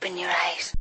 Open your eyes.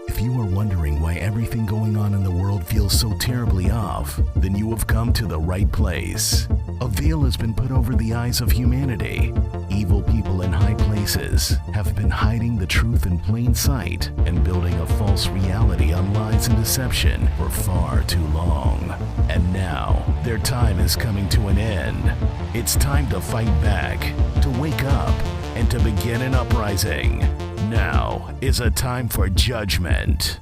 If you are wondering why everything going on in the world feels so terribly off, then you have come to the right place. A veil has been put over the eyes of humanity. Evil people in high places have been hiding the truth in plain sight and building a false reality on lies and deception for far too long. And now, their time is coming to an end. It's time to fight back, to wake up, and to begin an uprising. Now is a time for judgment.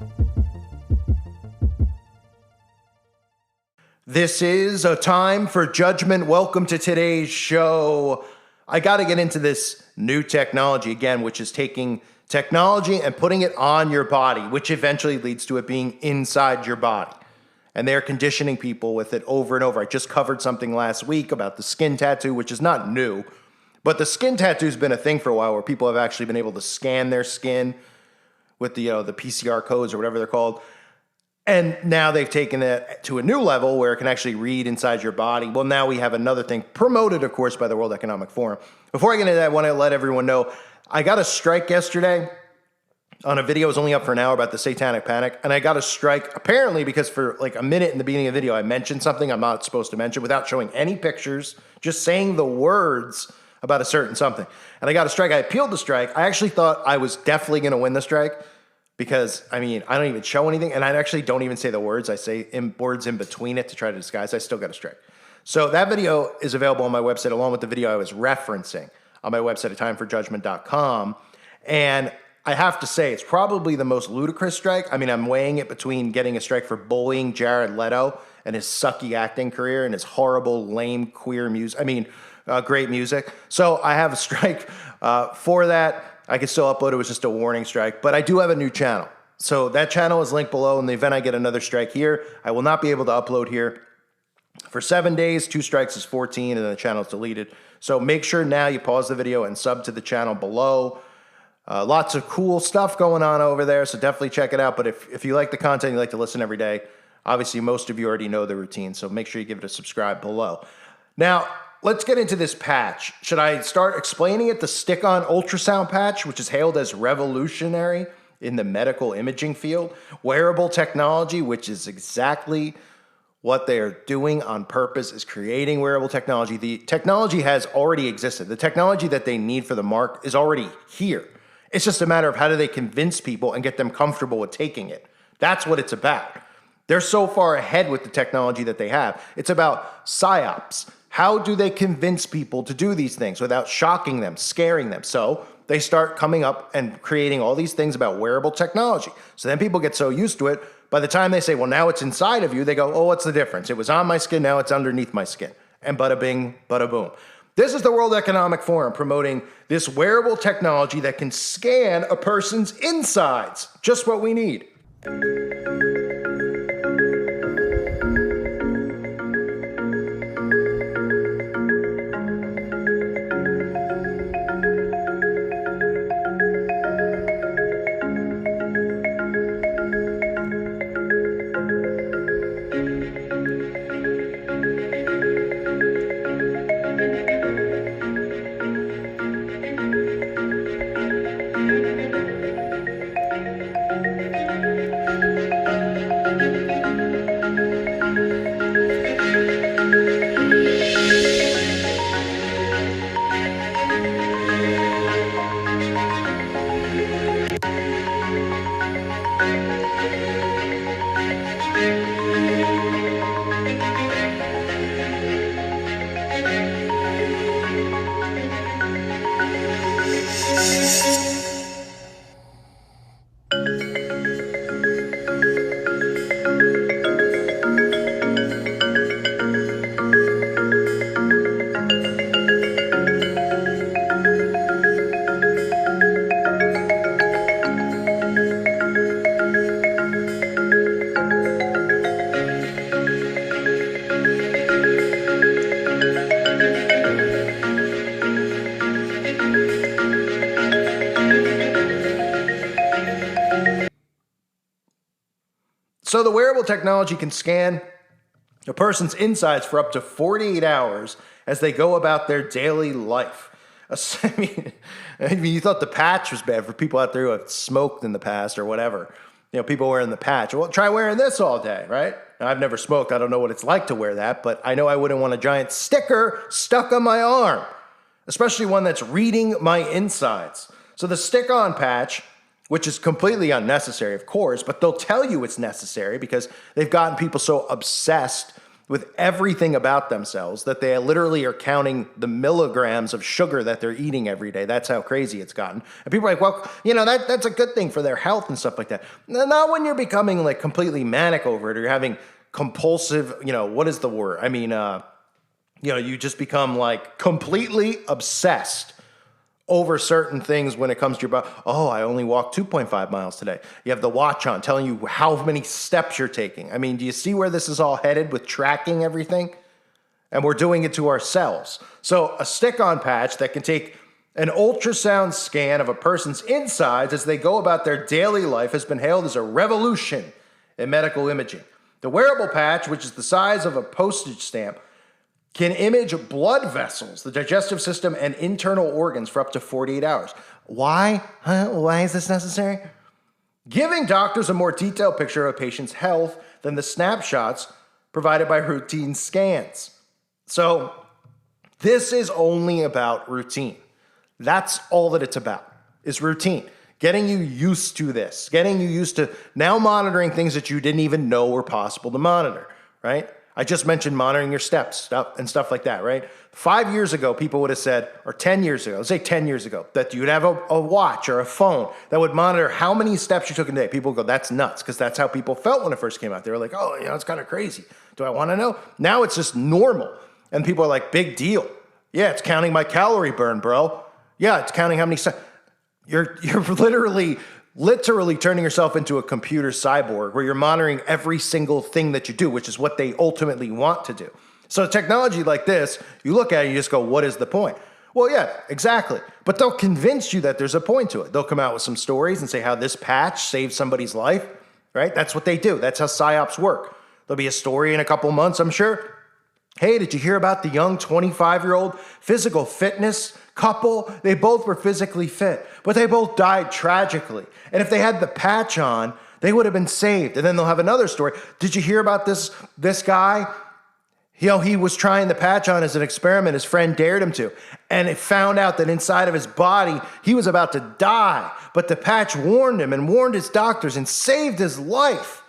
This is a time for judgment. Welcome to today's show. I got to get into this new technology again, which is taking technology and putting it on your body, which eventually leads to it being inside your body. And they're conditioning people with it over and over. I just covered something last week about the skin tattoo, which is not new. But the skin tattoo has been a thing for a while where people have actually been able to scan their skin with the PCR codes or whatever they're called. And now they've taken it to a new level where it can actually read inside your body. Well, now we have another thing promoted, of course, by the World Economic Forum. Before I get into that, I want to let everyone know I got a strike yesterday on a video. It was only up for an hour about the satanic panic. And I got a strike apparently because for like a minute in the beginning of the video, I mentioned something I'm not supposed to mention without showing any pictures, just saying the words about a certain something. And I got a strike. I appealed the strike. I actually thought I was definitely going to win the strike because, I mean, I don't even show anything. And I actually don't even say the words. I say words in between it to try to disguise. I still got a strike. So that video is available on my website along with the video I was referencing on my website at timeforjudgment.com. And I have to say, it's probably the most ludicrous strike. I mean, I'm weighing it between getting a strike for bullying Jared Leto and his sucky acting career and his horrible, lame, queer music. I mean, great music. So I have a strike for that. I can still upload it. It was just a warning strike. But I do have a new channel. So that channel is linked below. In the event I get another strike here, I will not be able to upload here for 7 days. 2 strikes is 14, and then the channel is deleted. So make sure now you pause the video and sub to the channel below. Lots of cool stuff going on over there, so definitely check it out. But if you like the content, you like to listen every day, obviously most of you already know the routine, so make sure you give it a subscribe below. Now, let's get into this patch. Should I start explaining it? The stick-on ultrasound patch, which is hailed as revolutionary in the medical imaging field. Wearable technology, which is exactly what they are doing on purpose, is creating wearable technology. The technology has already existed. The technology that they need for the mark is already here. It's just a matter of how do they convince people and get them comfortable with taking it. That's what it's about. They're so far ahead with the technology that they have. It's about psyops. How do they convince people to do these things without shocking them, scaring them? So they start coming up and creating all these things about wearable technology. So then people get so used to it, by the time they say, well, now it's inside of you, they go, oh, what's the difference? It was on my skin, now it's underneath my skin. And bada bing, bada boom. This is the World Economic Forum promoting this wearable technology that can scan a person's insides. Just what we need. So the wearable technology can scan a person's insides for up to 48 hours as they go about their daily life. I mean, you thought the patch was bad for people out there who have smoked in the past or whatever. People wearing the patch. Well, try wearing this all day, right? Now, I've never smoked. I don't know what it's like to wear that, but I know I wouldn't want a giant sticker stuck on my arm, especially one that's reading my insides. So the stick-on patch, which is completely unnecessary, of course, but they'll tell you it's necessary because they've gotten people so obsessed with everything about themselves that they literally are counting the milligrams of sugar that they're eating every day. That's how crazy it's gotten. And people are like, well, that's a good thing for their health and stuff like that. Not when you're becoming like completely manic over it or you're having compulsive, what is the word? I mean, you just become like completely obsessed over certain things when it comes to your body. Oh, I only walked 2.5 miles today. You have the watch on telling you how many steps you're taking. I mean, do you see where this is all headed with tracking everything? And we're doing it to ourselves. So a stick-on patch that can take an ultrasound scan of a person's insides as they go about their daily life has been hailed as a revolution in medical imaging. The wearable patch, which is the size of a postage stamp, can image blood vessels, the digestive system, and internal organs for up to 48 hours. Why? Why is this necessary? Giving doctors a more detailed picture of a patient's health than the snapshots provided by routine scans. So this is only about routine. That's all that it's about, is routine. Getting you used to this, getting you used to now monitoring things that you didn't even know were possible to monitor, right? I just mentioned monitoring your steps and stuff like that, right? 5 years ago, people would have said, or 10 years ago, let's say 10 years ago, that you'd have a watch or a phone that would monitor how many steps you took in a day. People would go, that's nuts, because that's how people felt when it first came out. They were like, oh, it's kind of crazy. Do I want to know? Now it's just normal. And people are like, big deal. Yeah, it's counting my calorie burn, bro. Yeah, it's counting how many steps. You're literally turning yourself into a computer cyborg where you're monitoring every single thing that you do, which is what they ultimately want to do. So technology like this, you look at it, you just go, what is the point? Well, yeah, exactly. But they'll convince you that there's a point to it. They'll come out with some stories and say how this patch saved somebody's life, right? That's what they do. That's how psyops work. There'll be a story in a couple months, I'm sure. Hey, did you hear about the young 25-year-old physical fitness couple? They both were physically fit, but they both died tragically. And if they had the patch on, they would have been saved. And then they'll have another story. Did you hear about this guy? He was trying the patch on as an experiment. His friend dared him to. And it found out that inside of his body, he was about to die. But the patch warned him and warned his doctors and saved his life.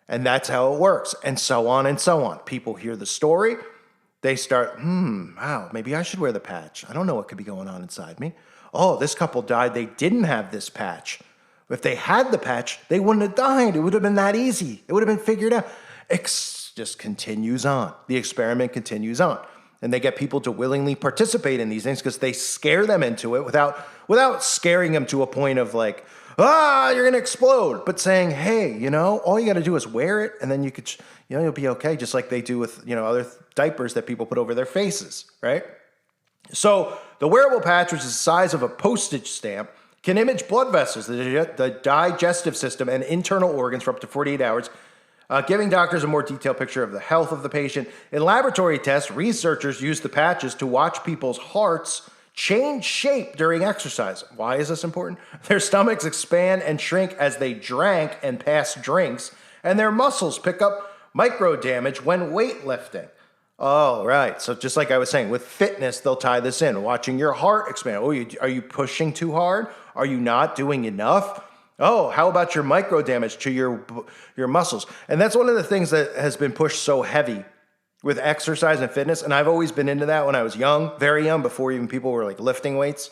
And that's how it works. And so on and so on. People hear the story. They start, wow, maybe I should wear the patch. I don't know what could be going on inside me. Oh, this couple died. They didn't have this patch. If they had the patch, they wouldn't have died. It would have been that easy. It would have been figured out. Just continues on. The experiment continues on. And they get people to willingly participate in these things because they scare them into it without scaring them to a point of like, you're going to explode. But saying, hey, all you got to do is wear it and then you could, you'll be okay. Just like they do with, other diapers that people put over their faces, right? So the wearable patch, which is the size of a postage stamp, can image blood vessels, the digestive system, and internal organs for up to 48 hours, giving doctors a more detailed picture of the health of the patient. In laboratory tests, researchers use the patches to watch people's hearts change shape during exercise. Why is this important? Their stomachs expand and shrink as they drank and pass drinks, and their muscles pick up micro damage when weightlifting. Oh, right. So just like I was saying, with fitness, they'll tie this in. Watching your heart expand. Oh, are you pushing too hard? Are you not doing enough? Oh, how about your micro damage to your muscles? And that's one of the things that has been pushed so heavy with exercise and fitness. And I've always been into that when I was young, very young, before even people were like lifting weights.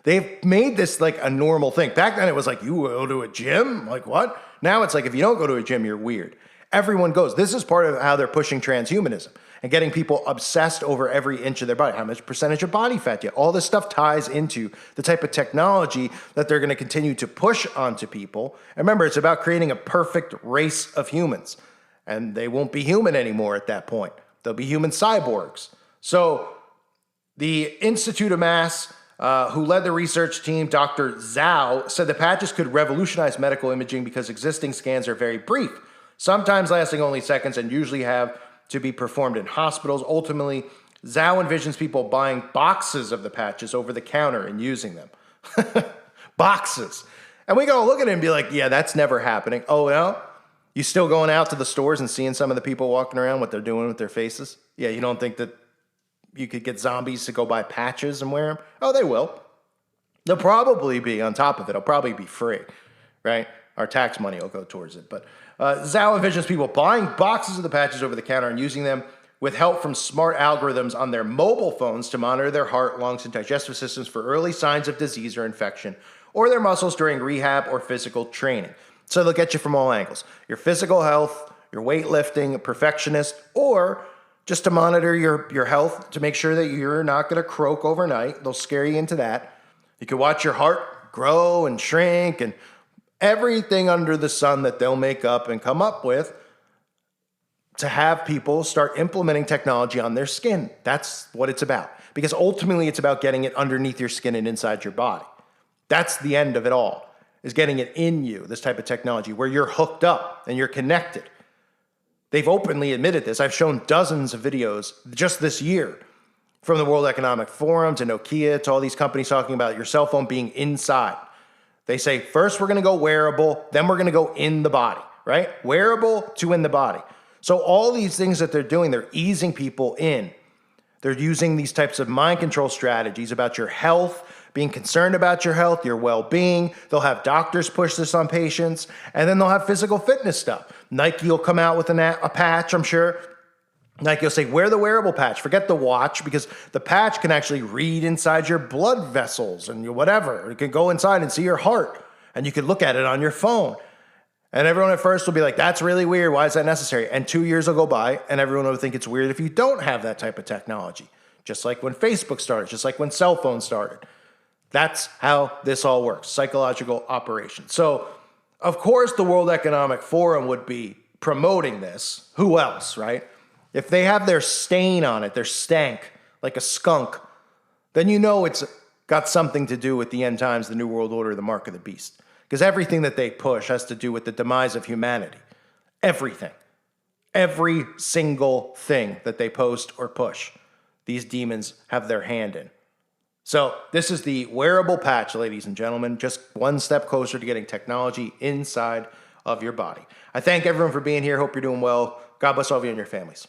They've made this like a normal thing. Back then it was like, you go to a gym? Like what? Now it's like, if you don't go to a gym, you're weird. Everyone goes. This is part of how they're pushing transhumanism and getting people obsessed over every inch of their body. How much percentage of body fat you have. All this stuff ties into the type of technology that they're going to continue to push onto people. And remember, it's about creating a perfect race of humans. And they won't be human anymore at that point. They'll be human cyborgs. So the Institute of Mass, who led the research team, Dr. Zhao, said the patches could revolutionize medical imaging because existing scans are very brief, sometimes lasting only seconds, and usually have to be performed in hospitals. Ultimately, Zhao envisions people buying boxes of the patches over the counter and using them. Boxes. And we go look at it and be like, yeah, that's never happening. Oh, no? You still going out to the stores and seeing some of the people walking around, what they're doing with their faces? Yeah, you don't think that you could get zombies to go buy patches and wear them? Oh, they will. They'll probably be on top of it. It'll probably be free, right? Our tax money will go towards it. But Zhao envisions people buying boxes of the patches over the counter and using them with help from smart algorithms on their mobile phones to monitor their heart, lungs, and digestive systems for early signs of disease or infection, or their muscles during rehab or physical training. So they'll get you from all angles. Your physical health, your weightlifting, a perfectionist, or just to monitor your health to make sure that you're not going to croak overnight. They'll scare you into that. You can watch your heart grow and shrink and everything under the sun that they'll make up and come up with to have people start implementing technology on their skin. That's what it's about. Because ultimately it's about getting it underneath your skin and inside your body. That's the end of it all, is getting it in you, this type of technology, where you're hooked up and you're connected. They've openly admitted this. I've shown dozens of videos just this year from the World Economic Forum to Nokia to all these companies talking about your cell phone being inside. They say, first we're going to go wearable, then we're going to go in the body, right? Wearable to in the body. So all these things that they're doing, they're easing people in. They're using these types of mind control strategies about your health, being concerned about your health, your well-being. They'll have doctors push this on patients, and then they'll have physical fitness stuff. Nike will come out with a patch, I'm sure. Nike will say, wear the wearable patch. Forget the watch, because the patch can actually read inside your blood vessels and your whatever. It can go inside and see your heart, and you can look at it on your phone. And everyone at first will be like, that's really weird. Why is that necessary? And 2 years will go by, and everyone will think it's weird if you don't have that type of technology. Just like when Facebook started, just like when cell phones started. That's how this all works, psychological operation. So, of course, the World Economic Forum would be promoting this. Who else, right? If they have their stain on it, their stank, like a skunk, then you know it's got something to do with the end times, the New World Order, the mark of the beast. Because everything that they push has to do with the demise of humanity. Everything. Every single thing that they post or push, these demons have their hand in. So this is the wearable patch, ladies and gentlemen, just one step closer to getting technology inside of your body. I thank everyone for being here. Hope you're doing well. God bless all of you and your families.